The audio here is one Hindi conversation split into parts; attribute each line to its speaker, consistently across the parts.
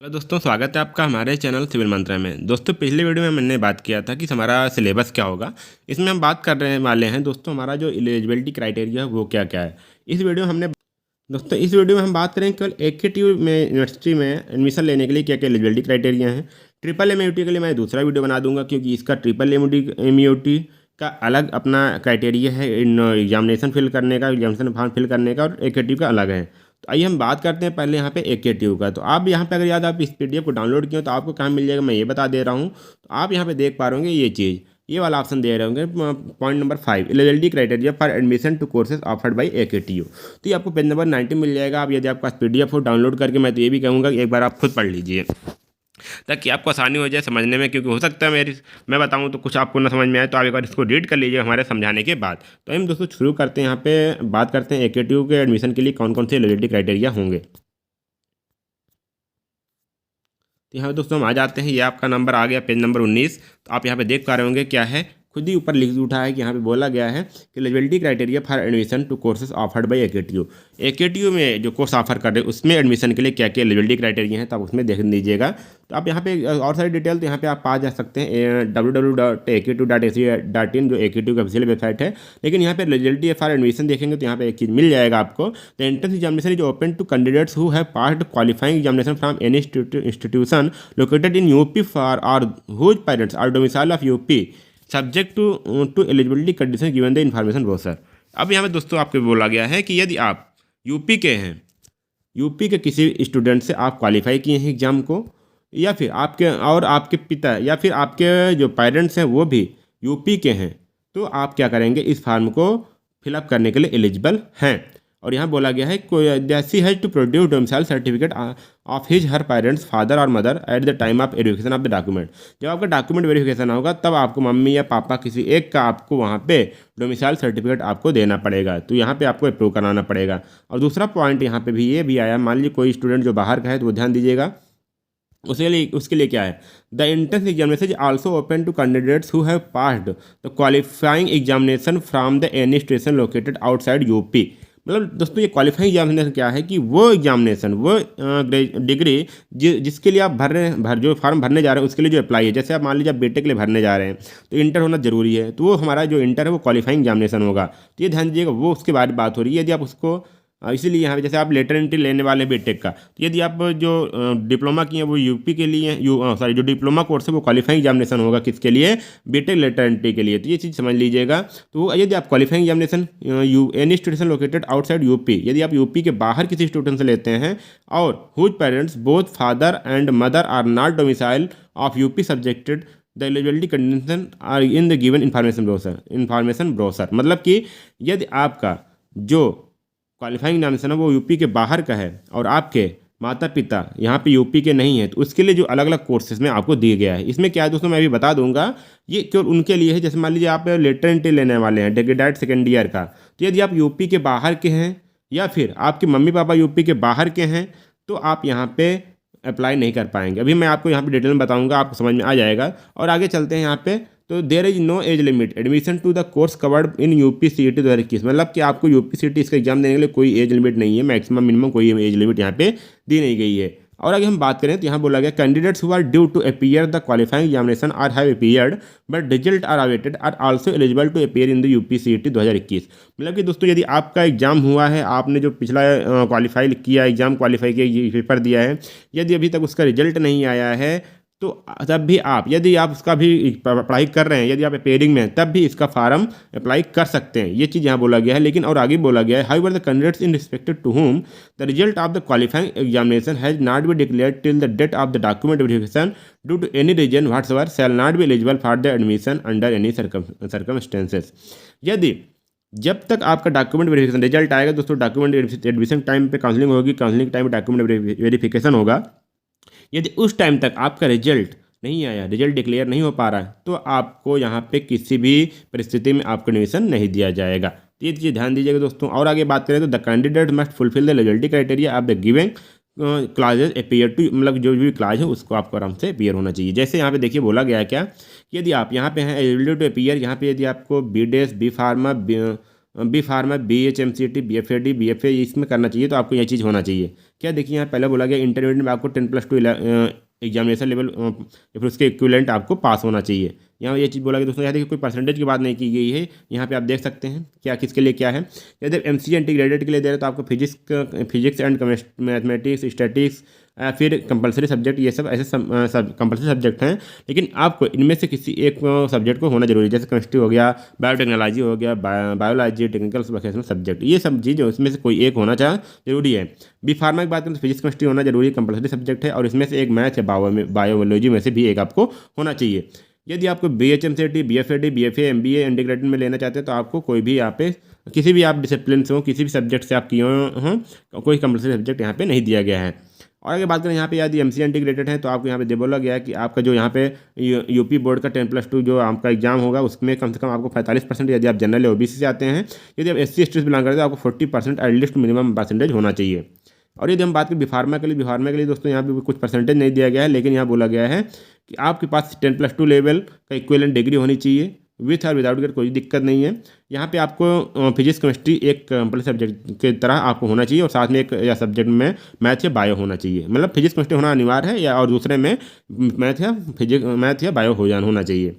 Speaker 1: हेलो दोस्तों, स्वागत है आपका हमारे चैनल सिविल मंत्रा में। दोस्तों, पिछले वीडियो में मैंने बात किया था कि हमारा सिलेबस क्या होगा। इसमें हम बात कर रहे वाले हैं दोस्तों, हमारा जो एलिजिबिलिटी क्राइटेरिया है वो क्या क्या है। इस वीडियो में हम बात करेंगे केवल AKTU में यूनिवर्सिटी में एडमिशन लेने के लिए क्या क्या एलिजिबिलिटी क्राइटेरिया हैं। ट्रिपल MUT के लिए मैं दूसरा वीडियो बना दूंगा, क्योंकि इसका ट्रिपल MUT का अलग अपना क्राइटेरिया है इन एग्जामिनेशन फिल करने का, एग्जामिनेशन फॉर्म फिल करने का, और AKTU का अलग है। तो आइए हम बात करते हैं पहले यहाँ पे AKTU का। तो आप यहाँ पे अगर याद आप इस PDF को डाउनलोड किए हो तो आपको कहाँ मिल जाएगा, मैं ये बता दे रहा हूँ। तो आप यहाँ पे देख पा रहे होंगे ये चीज़, ये वाला ऑप्शन दे रहे होंगे, point number 5 eligibility criteria for admission to courses offered by AKTU। तो ये आपको पेज नंबर 90 मिल जाएगा। आप यदि आपका PDF हो डाउनलोड करके, मैं तो ये भी कहूँगा कि एक बार आप खुद पढ़ लीजिए ताकि आपको आसानी हो जाए समझने में, क्योंकि हो सकता है मैं बताऊं तो कुछ आपको ना समझ में आए। तो आप एक बार इसको रीड कर लीजिए हमारे समझाने के बाद। तो हम दोस्तों शुरू करते हैं, यहाँ पे बात करते हैं AKTU के एडमिशन के लिए कौन कौन से एलिजिबिलिटी क्राइटेरिया होंगे। तो यहाँ पे दोस्तों हम आ जाते हैं, ये आपका नंबर आ गया पेज नंबर 19। तो आप यहाँ पे देख पा रहे होंगे क्या है, खुद ही ऊपर लिख उठा है कि यहाँ पे बोला गया है कि eligibility criteria for admission to courses offered by AKTU। AKTU में जो कोर्स ऑफर कर रहे हैं उसमें एडमिशन के लिए क्या क्या एलिजिबिलिटी क्राइटेरिया है, तो आप उसमें देख लीजिएगा। तो आप यहाँ पे और सारी डिटेल तो यहाँ पे आप पा जा सकते हैं www.aktu.ac.in जो AKTU की ऑफिशियल वेबसाइट है। लेकिन यहाँ पे एलिजिबिलिटी फॉर एडमिशन देखेंगे तो यहाँ पे एक चीज़ मिल जाएगा आपको, the entrance examination is open to candidates who have passed qualifying examination from any institution located in UP for or whose parents are domicile of UP subject to eligibility condition given the information brochure. अब यहाँ पे दोस्तों आपको बोला गया है कि यदि आप यूपी के हैं, यूपी के किसी स्टूडेंट से आप क्वालिफाई किए हैं एग्जाम को, या फिर आपके पिता या फिर आपके जो पेरेंट्स हैं वो भी यूपी के हैं, तो आप क्या करेंगे, इस फॉर्म को फिलअप करने के लिए एलिजिबल हैं। और यहाँ बोला गया है that she has to produce domicile certificate of his her parents father और mother at the time of verification of the document. जब आपका डॉक्यूमेंट वेरिफिकेशन होगा तब आपको मम्मी या पापा किसी एक का आपको वहाँ पे डोमिसाइल सर्टिफिकेट आपको देना पड़ेगा। तो यहाँ पे आपको अप्रूव कराना पड़ेगा। और दूसरा पॉइंट यहाँ पे भी ये भी आया, मान लीजिए कोई स्टूडेंट जो बाहर का है तो वो ध्यान दीजिएगा, उसके लिए क्या है, the entrance examination is also open to candidates who have passed the qualifying examination from the any station located outside UP. मतलब दोस्तों ये क्वालिफाइंग एग्जामिनेशन क्या है कि वो एग्जामिनेशन, वो डिग्री जिसके लिए आप जो फॉर्म भरने जा रहे हैं उसके लिए जो अप्लाई है। जैसे आप मान लीजिए आप BTech के लिए भरने जा रहे हैं तो इंटर होना जरूरी है, तो वो हमारा जो इंटर है वो क्वालिफाइंग एग्जामिनेशन होगा। तो ये ध्यान दीजिएगा, वो उसके बारे में बात हो रही है। यदि आप उसको इसीलिए यहाँ पे जैसे आप लेटर एंट्री लेने वाले हैं BTech का, तो यदि आप जो डिप्लोमा किए हैं वो यूपी के लिए जो डिप्लोमा कोर्स है वो क्वालिफाइंग एग्जामिनेशन होगा किसके लिए, BTech लेटर एंट्री के लिए। तो ये चीज़ समझ लीजिएगा। तो यदि आप qualifying examination any student located outside UP, यदि आप यूपी के बाहर किसी स्टूडेंट से लेते हैं और whose parents both father and mother are not domicile of UP subjected the eligibility condition are in the given information brochure. मतलब कि यदि आपका जो क्वालिफाइंग एग्जामिनेशन है वो यूपी के बाहर का है और आपके माता पिता यहाँ पे यूपी के नहीं है, तो उसके लिए जो अलग अलग कोर्सेज में आपको दिए गया है। इसमें क्या है दोस्तों, मैं भी बता दूंगा, ये केवल उनके लिए है। जैसे मान लीजिए आप लेटर एंट्री लेने वाले हैं डायरेक्ट सेकेंड ईयर का, तो यदि आप यूपी के बाहर के हैं या फिर आपके मम्मी पापा यूपी के बाहर के हैं तो आप यहाँ पे अप्लाई नहीं कर पाएंगे। अभी मैं आपको यहाँ पे डिटेल में बताऊँगा, आपको समझ में आ जाएगा। और आगे चलते हैं यहाँ पे, तो there is no age limit admission to the course covered in UP CET 2021। मतलब कि आपको UP CET इसका एग्जाम देने के लिए कोई एज लिमिट नहीं है, मैक्सिमम मिनिमम कोई एज लिमिट यहाँ पे दी नहीं गई है। और आगे हम बात करें तो यहाँ बोला गया candidates who are due to appear the qualifying examination or have appeared but result are awaited are also eligible to appear in the UP CET 2021। मतलब कि दोस्तों यदि आपका एग्जाम हुआ है, आपने जो पिछला क्वालिफाई किया, एग्जाम क्वालिफाई किया, पेपर दिया है, यदि अभी तक उसका रिजल्ट नहीं आया है तो तब भी आप, यदि आप उसका भी पढ़ाई कर रहे हैं, यदि आप अपेयरिंग में हैं, तब भी इसका फार्म अप्लाई कर सकते हैं। ये चीज़ यहाँ बोला गया है। लेकिन और आगे बोला गया है, however the candidates in respected to whom the result of the qualifying examination has not be declared till the date of the document verification due to any reason whatsoever shall not be eligible for the admission under any circumstances. यदि जब तक आपका डॉक्यूमेंट वेरिफिकेशन रिजल्ट आएगा दोस्तों, डॉक्यूमेंट एडमिशन टाइम पे काउंसलिंग होगी, काउंसलिंग टाइम पे डॉक्यूमेंट वेरिफिकेशन होगा, यदि उस टाइम तक आपका रिजल्ट नहीं आया, रिजल्ट डिक्लेयर नहीं हो पा रहा है, तो आपको यहाँ पे किसी भी परिस्थिति में आपको एडमिशन नहीं दिया जाएगा। तो ये चीज़ ध्यान दीजिएगा दोस्तों। और आगे बात करें तो the candidate must fulfil the eligibility criteria of the given classes appear to, मतलब जो भी क्लास है उसको आपको आराम से अपीयर होना चाहिए। जैसे यहाँ पे देखिए बोला गया है क्या, यदि आप यहाँ पे हैं एलिजिबिलिटी टू अपीयर, यहाँ पे यदि आपको BDS, B Pharma, B Pharma, BHMCT, BFAD, BFA इसमें करना चाहिए, तो आपको यह चीज़ होना चाहिए। क्या देखिए यहाँ पहले बोला गया इंटरमीडिएट में आपको 10+2 एग्जामिनेशन लेवल या फिर उसके इक्विवेलेंट आपको पास होना चाहिए। यहाँ ये चीज़ बोला गया दोस्तों, यहाँ देखिए कोई परसेंटेज की बात नहीं की गई है। यहाँ पे आप देख सकते हैं क्या किसके लिए क्या है। यदि MCA इंटीग्रेटेड के लिए दे रहे हैं तो आपको फिजिक्स एंड मैथमेटिक्स, स्टैटिक्स, फिर कंपलसरी सब्जेक्ट, ये सब ऐसे सब कंपलसरी सब्जेक्ट हैं। लेकिन आपको इनमें से किसी एक सब्जेक्ट को होना जरूरी है, जैसे केमिस्ट्री हो गया, बायोटेक्नोलॉजी हो गया, बायोलॉजी, टेक्निकल वोकेशनल सब्जेक्ट, ये सब चीज़ इसमें से कोई एक होना जरूरी है। बी फार्मा की बात करें तो फिजिक्स केमिस्ट्री होना जरूरी कंपलसरी सब्जेक्ट है, और इसमें से एक मैथ या बायोलॉजी में से भी एक आपको होना चाहिए। यदि आपको BHMCT, BFAD, BFA, MBA integrated में लेना चाहते हैं तो आपको कोई भी यहाँ पे किसी भी आप डिसिप्लिन से हो, किसी भी सब्जेक्ट से आप किए हों, कोई कंपलसरी सब्जेक्ट यहाँ पे नहीं दिया गया है। और अगर बात करें यहाँ पे यदि MCA इंटीग्रेटेड है तो आपको यहाँ पे बोला गया है कि आपका जो यहाँ पे यूपी बोर्ड का 10+2 जो आपका एग्जाम होगा उसमें कम से कम आपको 45%, यदि आप जनरल OBC से आते हैं, यदि आप SC ST से बिलोंग करते हैं तो आपको 40% एटलीस्ट मिनिमम परसेंटेज होना चाहिए। और यदि हम बात करें बिफार्मा के लिए दोस्तों यहाँ पे कुछ परसेंटेज नहीं दिया गया है, लेकिन यहाँ बोला गया है कि आपके पास 10+2 लेवल का इक्विवेलेंट डिग्री होनी चाहिए, विथ और विदाउट, कोई दिक्कत नहीं है। यहाँ पे आपको फिजिक्स केमिस्ट्री एक कंपलसरी सब्जेक्ट की तरह आपको होना चाहिए, और साथ में एक या सब्जेक्ट में मैथ या बायो होना चाहिए, मतलब फिजिक्स केमिस्ट्री होना अनिवार्य है, या और दूसरे में मैथ या बायो होना चाहिए।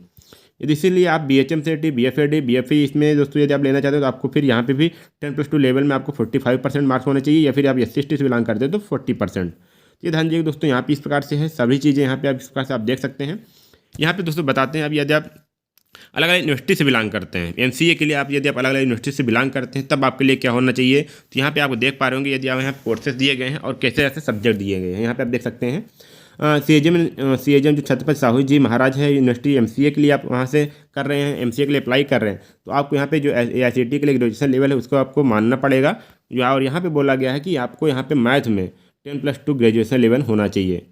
Speaker 1: यदि इसीलिए आप BHMCT, BFAD, BFA इसमें दोस्तों यदि आप लेना चाहते हो तो आपको फिर यहाँ पे भी 10+2 लेवल में आपको 45% मार्क्स होने चाहिए, या फिर आप SC ST से बिलोंग करते हो तो 40%। ये ध्यान दीजिए दोस्तों, यहाँ पे इस प्रकार से है सभी चीज़ें, यहाँ पे आप इस प्रकार से आप देख सकते हैं। यहाँ पे दोस्तों बताते हैं, अब यदि आप अलग अलग यूनिवर्सिटी से बिलोंग करते हैं, MCA के लिए यदि आप अलग अलग यूनिवर्सिटी से बिलोंग करते हैं तब आपके लिए क्या होना चाहिए, तो यहाँ पे आपको देख पा रहे होंगे यदि आप यहाँ कोर्सेज दिए गए हैं और कैसे ऐसे सब्जेक्ट दिए गए हैं। यहाँ पे आप देख सकते हैं CAGM जो छत्रपति साहू जी महाराज है यूनिवर्सिटी, MCA के लिए आप वहाँ से कर रहे हैं, MCA के लिए अप्लाई कर रहे हैं, तो आपको यहाँ पे जो AICTE के लिए ग्रेजुएशन लेवल है उसको आपको मानना पड़ेगा। और यहाँ पे बोला गया है कि आपको यहाँ पे मैथ में 10+2 ग्रेजुएशन लेवल होना चाहिए,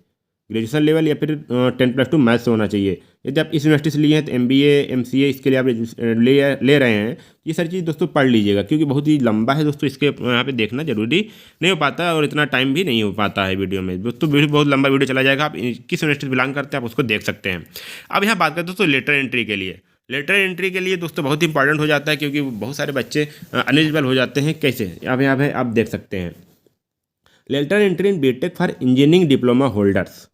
Speaker 1: ग्रेजुएशन लेवल या फिर 10+2 मैथ से होना चाहिए। यदि आप इस यूनिवर्सिटी से लिए हैं तो MBA MCA इसके लिए आप ले रहे हैं, ये सारी चीज़ दोस्तों पढ़ लीजिएगा, क्योंकि बहुत ही लंबा है दोस्तों, इसके यहाँ पे देखना जरूरी नहीं हो पाता है, और इतना टाइम भी नहीं हो पाता है वीडियो में दोस्तों, बहुत लंबा वीडियो चला जाएगा। आप किस यूनिवर्सिटी से बिलोंग करते हैं आप उसको देख सकते हैं। अब यहाँ बात करते हैं दोस्तों लेटर एंट्री के लिए। लेटर एंट्री के लिए दोस्तों बहुत इंपॉर्टेंट हो जाता है, क्योंकि बहुत सारे बच्चे अनएलिजिबल हो जाते हैं। कैसे, अब यहाँ पे आप देख सकते हैं, lateral entry in BTech for engineering diploma holders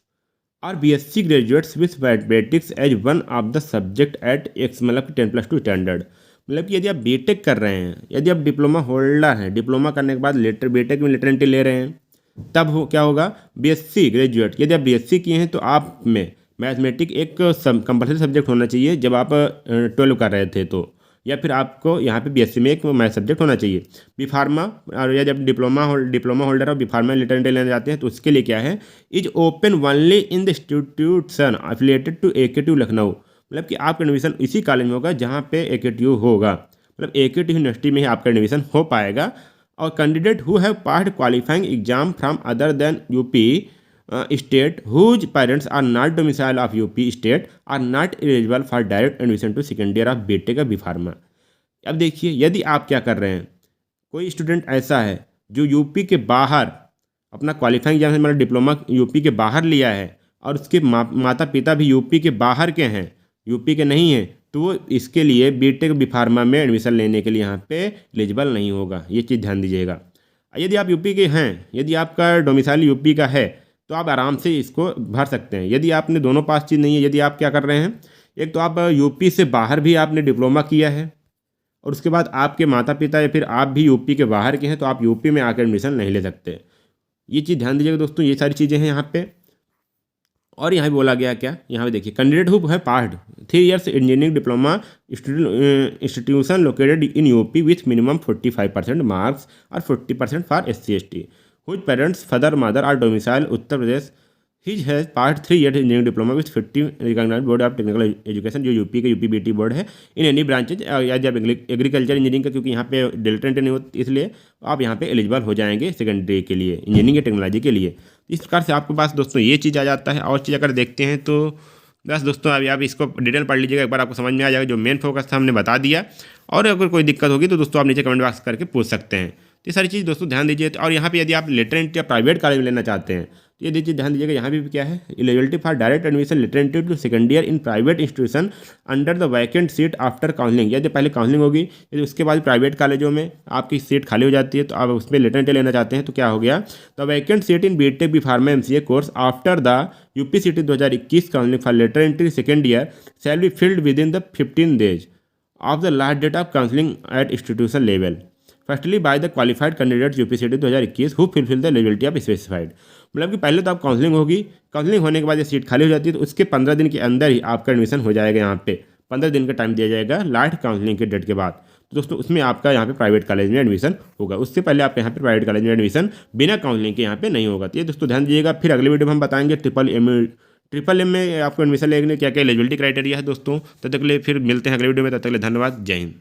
Speaker 1: और BSc graduates with mathematics as one of the subject at X, मतलब 10+2 स्टैंडर्ड। मतलब कि यदि आप BTech कर रहे हैं, यदि आप डिप्लोमा होल्डर हैं, डिप्लोमा करने के बाद BTech में लेटर एंट्री ले रहे हैं, तब क्या होगा, BSc ग्रेजुएट, यदि आप BSc किए हैं तो आप में मैथमेटिक्स एक कंपलसरी सब्जेक्ट होना चाहिए जब आप 12 कर रहे थे तो, या फिर आपको यहाँ पे BSc में एक मैथ सब्जेक्ट होना चाहिए। बी फार्मा, और या जब डिप्लोमा होल्डर और बी फार्मा लेटर एंट्री लेने जाते हैं तो उसके लिए क्या है, is open only in the institution affiliated to AKTU Lucknow, मतलब कि आपका एडमिशन इसी कॉलेज में होगा जहाँ पे AKTU होगा, मतलब AKTU यूनिवर्सिटी में ही आपका एडमिशन हो पाएगा। और candidate who have passed qualifying exam from other than UP state whose parents are not domicile of UP state are not eligible for direct admission to second year of BTech B Pharma. अब देखिए, यदि आप क्या कर रहे हैं, कोई स्टूडेंट ऐसा है जो यूपी के बाहर अपना क्वालिफाइंग एग्जाम मतलब डिप्लोमा यूपी के बाहर लिया है, और उसके माता पिता भी यूपी के बाहर के हैं, यूपी के नहीं हैं, तो वो इसके लिए BTech बी फार्मा में एडमिशन लेने के लिए यहाँ पे एलिजिबल नहीं होगा। ये चीज़ ध्यान दीजिएगा। यदि आप यूपी के हैं, यदि आपका डोमिसाइल यूपी का है, तो आप आराम से इसको भर सकते हैं। यदि आपने दोनों पास चीज़ नहीं है, यदि आप क्या कर रहे हैं, एक तो आप यूपी से बाहर भी आपने डिप्लोमा किया है, और उसके बाद आपके माता पिता या फिर आप भी यूपी के बाहर के हैं, तो आप यूपी में आकर एडमिशन नहीं ले सकते। ये चीज़ ध्यान दीजिएगा दोस्तों, ये सारी चीज़ें हैं यहाँ पे। और यहाँ बोला गया क्या, यहाँ पे देखिए, कैंडिडेट हु है passed 3 years engineering diploma institution located in UP with minimum 45% marks और 40% for SC ST whose parents father mother are domicile Uttar Pradesh, he has passed 3 years engineering diploma with 50 recognised board of technical education, जो यूपी के UP BT बोर्ड है, इन एनी ब्रांचेज, या जब एग्रीकल्चर इंजीनियरिंग का, क्योंकि यहाँ पे डेल्टा एंट्री नहीं होती, इसलिए आप यहाँ पे एलिजिबल हो जाएंगे सेकेंडरी के लिए, इंजीनियरिंग या टेक्नोलॉजी के लिए। इस प्रकार से आपके पास दोस्तों ये चीज़ आ जाता है। और चीज़ अगर देखते हैं तो बस दोस्तों अभी आप इसको डिटेल पढ़ लीजिएगा, एक बार आपको समझ में आ जाएगा। जो मेन फोकस था हमने बता दिया, और अगर कोई दिक्कत होगी तो दोस्तों आप नीचे कमेंट बॉक्स करके पूछ सकते हैं। ये सारी चीज़ दोस्तों ध्यान दीजिए। और यहाँ पे यदि आप लेटर एंट्री या प्राइवेट कॉलेज में लेना चाहते हैं तो ये चीज़ ध्यान दीजिएगा, यहाँ भी क्या है, eligibility for direct admission lateral entry to second year in private institution under the vacant seat after counselling. यदि पहले काउंसलिंग होगी, यदि उसके बाद प्राइवेट कॉलेजों में आपकी सीट खाली हो जाती है तो आप उसमें लेटर एंट्री लेना चाहते हैं तो क्या हो गया, the vacant seat in BTech B pharma MCA course after the UPCET 2021 counselling for lateral entry second year shall be filled with in the 15 days of the last date of counseling at institution level, firstly by the qualified candidates UPCT 2021 who fulfill the eligibility of specified। मतलब कि पहले तो आप काउंसलिंग होगी, काउंसलिंग होने के बाद ये सीट खाली हो जाती है तो उसके 15 दिन के अंदर ही आपका एडमिशन हो जाएगा। यहाँ पे 15 दिन का टाइम दिया जाएगा लास्ट काउंसलिंग के डेट के बाद। तो दोस्तों उसमें आपका यहाँ पे प्राइवेट कॉलेज में एडमिशन होगा, उससे पहले आप यहाँ पे प्राइवेट कॉलेज में एडमिशन बिना काउंसलिंग के यहाँ पे नहीं होगा। तो ये दोस्तों ध्यान दीजिएगा। फिर अगले वीडियो में हम बताएंगे ट्रिपल एम में आपको एडमिशन लेने क्या क्या एलिजिबिलिटी क्राइटेरिया है दोस्तों। तब तक के लिए फिर मिलते हैं अगले वीडियो में, तब तक के लिए धन्यवाद, जय हिंद।